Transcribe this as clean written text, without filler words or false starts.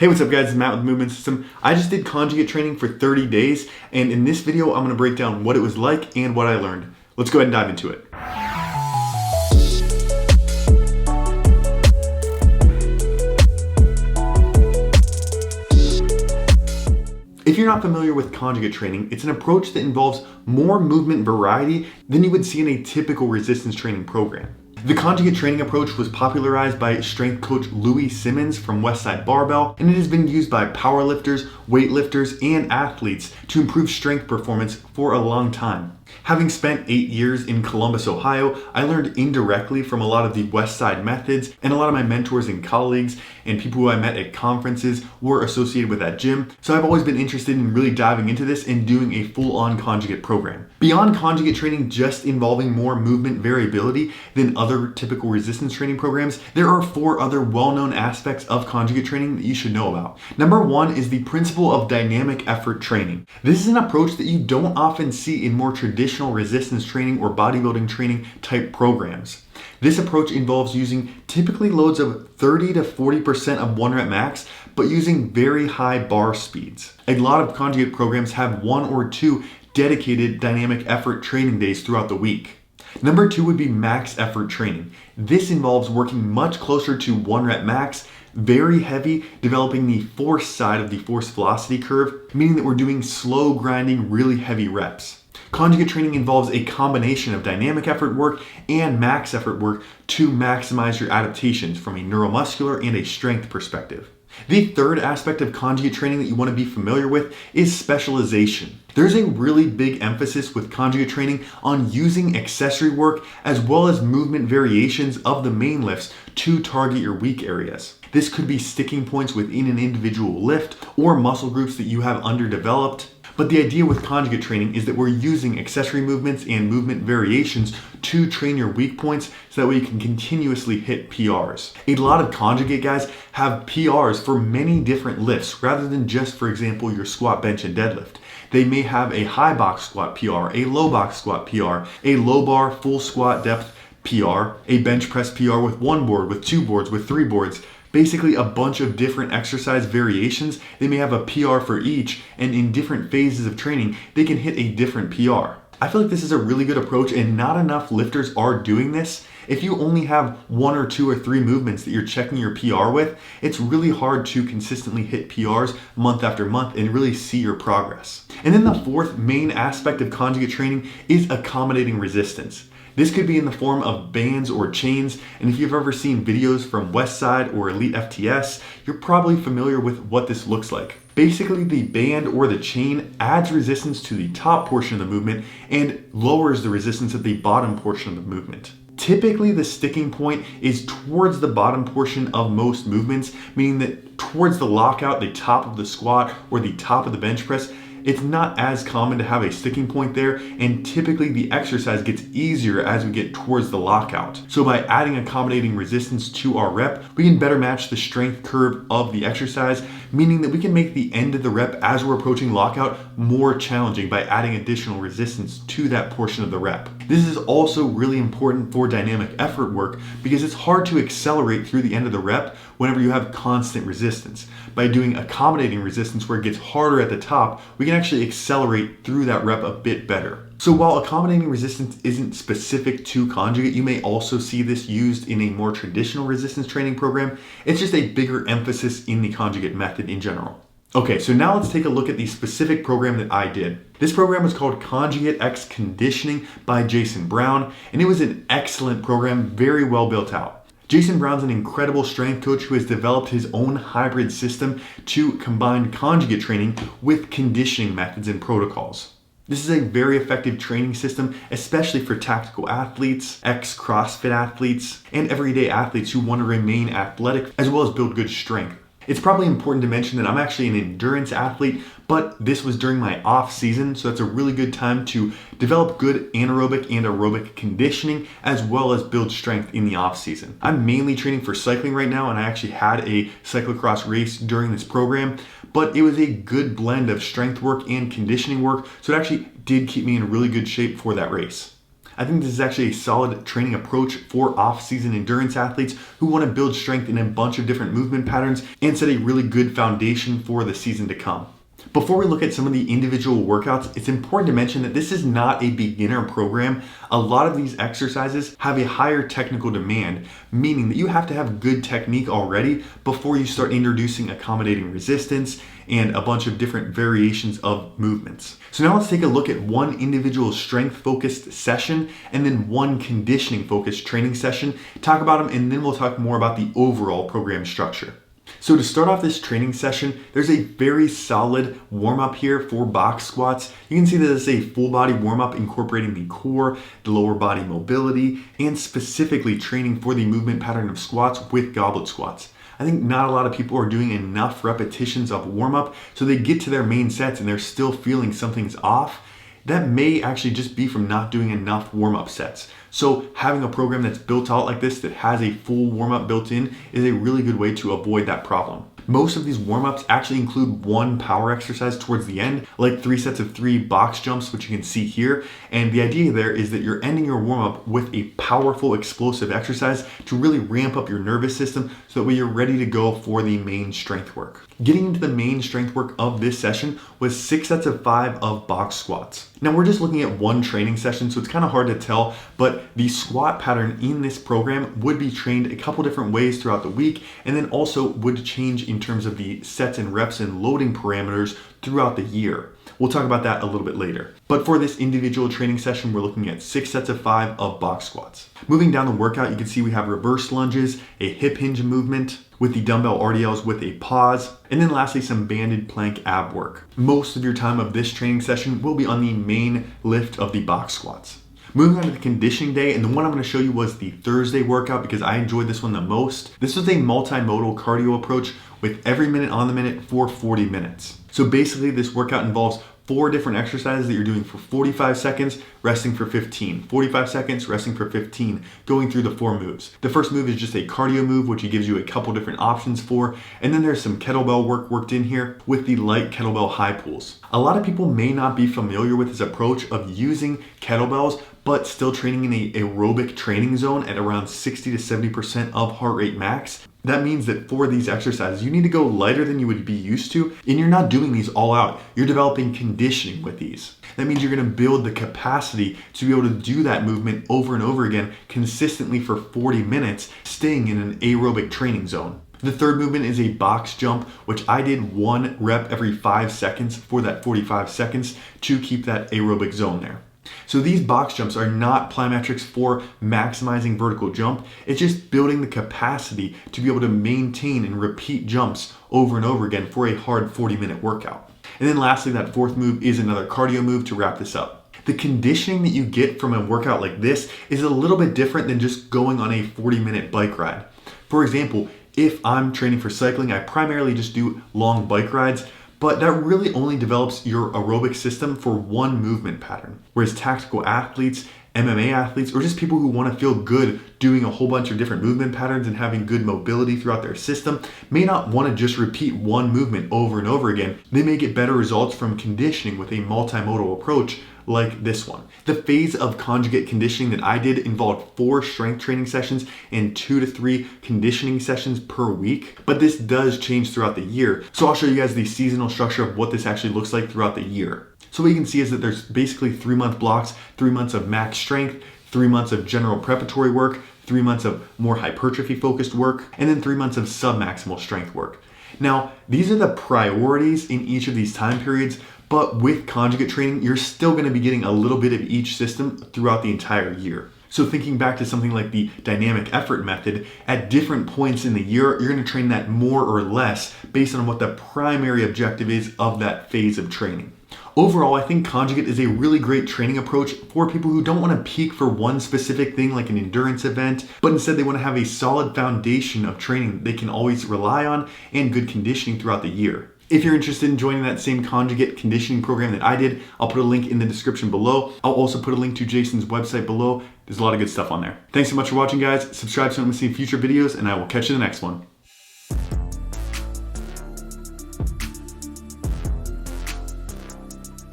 Hey, what's up guys, it's Matt with Movement System. I just did conjugate training for 30 days, and in this video, I'm gonna break down what it was like and what I learned. Let's go ahead and dive into it. If you're not familiar with conjugate training, it's an approach that involves more movement variety than you would see in a typical resistance training program. The conjugate training approach was popularized by strength coach Louis Simmons from Westside Barbell, and it has been used by powerlifters, weightlifters, and athletes to improve strength performance for a long time. Having spent 8 years in Columbus, Ohio, I learned indirectly from a lot of the Westside methods, and a lot of my mentors and colleagues and people who I met at conferences were associated with that gym. So I've always been interested in really diving into this and doing a full-on conjugate program. Beyond conjugate training just involving more movement variability than other typical resistance training programs, there are 4 other well-known aspects of conjugate training that you should know about. Number 1 is the principle of dynamic effort training. This is an approach that you don't often see in more traditional resistance training or bodybuilding training type programs. This approach involves using typically loads of 30 to 40% of 1 rep max, but using very high bar speeds. A lot of conjugate programs have 1 or 2 dedicated dynamic effort training days throughout the week. Number 2 would be max effort training. This involves working much closer to 1 rep max, very heavy, developing the force side of the force velocity curve, meaning that we're doing slow grinding, really heavy reps. Conjugate training involves a combination of dynamic effort work and max effort work to maximize your adaptations from a neuromuscular and a strength perspective. The third aspect of conjugate training that you want to be familiar with is specialization. There's a really big emphasis with conjugate training on using accessory work as well as movement variations of the main lifts to target your weak areas. This could be sticking points within an individual lift or muscle groups that you have underdeveloped. But the idea with conjugate training is that we're using accessory movements and movement variations to train your weak points so that way you can continuously hit PRs. A lot of conjugate guys have PRs for many different lifts rather than just, for example, your squat, bench, and deadlift. They may have a high box squat PR, a low box squat PR, a low bar full squat depth PR, a bench press PR with 1 board, with 2 boards, with 3 boards. Basically a bunch of different exercise variations. They may have a PR for each, and in different phases of training, they can hit a different PR. I feel like this is a really good approach, and not enough lifters are doing this. If you only have 1 or 2 or 3 movements that you're checking your PR with, it's really hard to consistently hit PRs month after month and really see your progress. And then the 4th main aspect of conjugate training is accommodating resistance. This could be in the form of bands or chains, and if you've ever seen videos from Westside or Elite FTS, you're probably familiar with what this looks like. Basically, the band or the chain adds resistance to the top portion of the movement and lowers the resistance at the bottom portion of the movement. Typically, the sticking point is towards the bottom portion of most movements, meaning that towards the lockout, the top of the squat, or the top of the bench press, it's not as common to have a sticking point there, and typically the exercise gets easier as we get towards the lockout. So by adding accommodating resistance to our rep, we can better match the strength curve of the exercise, meaning that we can make the end of the rep as we're approaching lockout more challenging by adding additional resistance to that portion of the rep. This is also really important for dynamic effort work because it's hard to accelerate through the end of the rep whenever you have constant resistance. By doing accommodating resistance where it gets harder at the top, we can actually accelerate through that rep a bit better. So while accommodating resistance isn't specific to conjugate, you may also see this used in a more traditional resistance training program. It's just a bigger emphasis in the conjugate method in general. Okay, so now let's take a look at the specific program that I did. This program was called Conjugate X Conditioning by Jason Brown, and it was an excellent program, very well built out. Jason Brown's an incredible strength coach who has developed his own hybrid system to combine conjugate training with conditioning methods and protocols. This is a very effective training system, especially for tactical athletes, ex-CrossFit athletes, and everyday athletes who want to remain athletic as well as build good strength. It's probably important to mention that I'm actually an endurance athlete, but this was during my off season, so that's a really good time to develop good anaerobic and aerobic conditioning as well as build strength in the off season. I'm mainly training for cycling right now, and I actually had a cyclocross race during this program, but it was a good blend of strength work and conditioning work, so it actually did keep me in really good shape for that race. I think this is actually a solid training approach for off-season endurance athletes who want to build strength in a bunch of different movement patterns and set a really good foundation for the season to come. Before we look at some of the individual workouts, it's important to mention that this is not a beginner program. A lot of these exercises have a higher technical demand, meaning that you have to have good technique already before you start introducing accommodating resistance and a bunch of different variations of movements. So now let's take a look at one individual strength-focused session and then one conditioning-focused training session, talk about them, and then we'll talk more about the overall program structure. So to start off this training session, there's a very solid warm-up here for box squats. You can see that it's a full body warm-up incorporating the core, the lower body mobility, and specifically training for the movement pattern of squats with goblet squats. I think not a lot of people are doing enough repetitions of warm-up, so they get to their main sets and they're still feeling something's off. That may actually just be from not doing enough warm-up sets. So having a program that's built out like this that has a full warm-up built in is a really good way to avoid that problem. Most of these warm-ups actually include one power exercise towards the end, like 3 sets of 3 box jumps, which you can see here. And the idea there is that you're ending your warm-up with a powerful, explosive exercise to really ramp up your nervous system so that way you're ready to go for the main strength work. Getting into the main strength work of this session was 6 sets of 5 of box squats. Now we're just looking at one training session, so it's kind of hard to tell, but the squat pattern in this program would be trained a couple different ways throughout the week, and then also would change in terms of the sets and reps and loading parameters throughout the year. We'll talk about that a little bit later. But for this individual training session, we're looking at 6 sets of 5 of box squats. Moving down the workout, you can see we have reverse lunges, a hip hinge movement with the dumbbell RDLs with a pause, and then lastly some banded plank ab work. Most of your time of this training session will be on the main lift of the box squats. Moving on to the conditioning day, and the one I'm going to show you was the Thursday workout because I enjoyed this one the most. This was a multimodal cardio approach with every minute on the minute for 40 minutes. So basically this workout involves 4 different exercises that you're doing for 45 seconds, resting for 15. 45 seconds, resting for 15, going through the 4 moves. The first move is just a cardio move, which gives you a couple different options for, and then there's some kettlebell work worked in here with the light kettlebell high pulls. A lot of people may not be familiar with this approach of using kettlebells, but still training in an aerobic training zone at around 60 to 70% of heart rate max. That means that for these exercises, you need to go lighter than you would be used to, and you're not doing these all out. You're developing conditioning with these. That means you're going to build the capacity to be able to do that movement over and over again consistently for 40 minutes, staying in an aerobic training zone. The third movement is a box jump, which I did 1 rep every 5 seconds for that 45 seconds to keep that aerobic zone there. So these box jumps are not plyometrics for maximizing vertical jump. It's just building the capacity to be able to maintain and repeat jumps over and over again for a hard 40-minute workout. And then lastly, that 4th move is another cardio move to wrap this up. The conditioning that you get from a workout like this is a little bit different than just going on a 40-minute bike ride. For example, if I'm training for cycling, I primarily just do long bike rides, but that really only develops your aerobic system for one movement pattern. Whereas tactical athletes, MMA athletes, or just people who want to feel good doing a whole bunch of different movement patterns and having good mobility throughout their system may not want to just repeat one movement over and over again. They may get better results from conditioning with a multimodal approach like this one. The phase of conjugate conditioning that I did involved 4 strength training sessions and 2 to 3 conditioning sessions per week, but this does change throughout the year. So I'll show you guys the seasonal structure of what this actually looks like throughout the year. So what you can see is that there's basically 3-month blocks, 3 months of max strength, 3 months of general preparatory work, 3 months of more hypertrophy focused work, and then 3 months of submaximal strength work. Now, these are the priorities in each of these time periods, but with conjugate training, you're still going to be getting a little bit of each system throughout the entire year. So thinking back to something like the dynamic effort method, at different points in the year, you're going to train that more or less based on what the primary objective is of that phase of training. Overall, I think conjugate is a really great training approach for people who don't want to peak for one specific thing like an endurance event, but instead they want to have a solid foundation of training that they can always rely on and good conditioning throughout the year. If you're interested in joining that same conjugate conditioning program that I did, I'll put a link in the description below. I'll also put a link to Jason's website below. There's a lot of good stuff on there. Thanks so much for watching, guys. Subscribe so you don't miss any future videos, and I will catch you in the next one.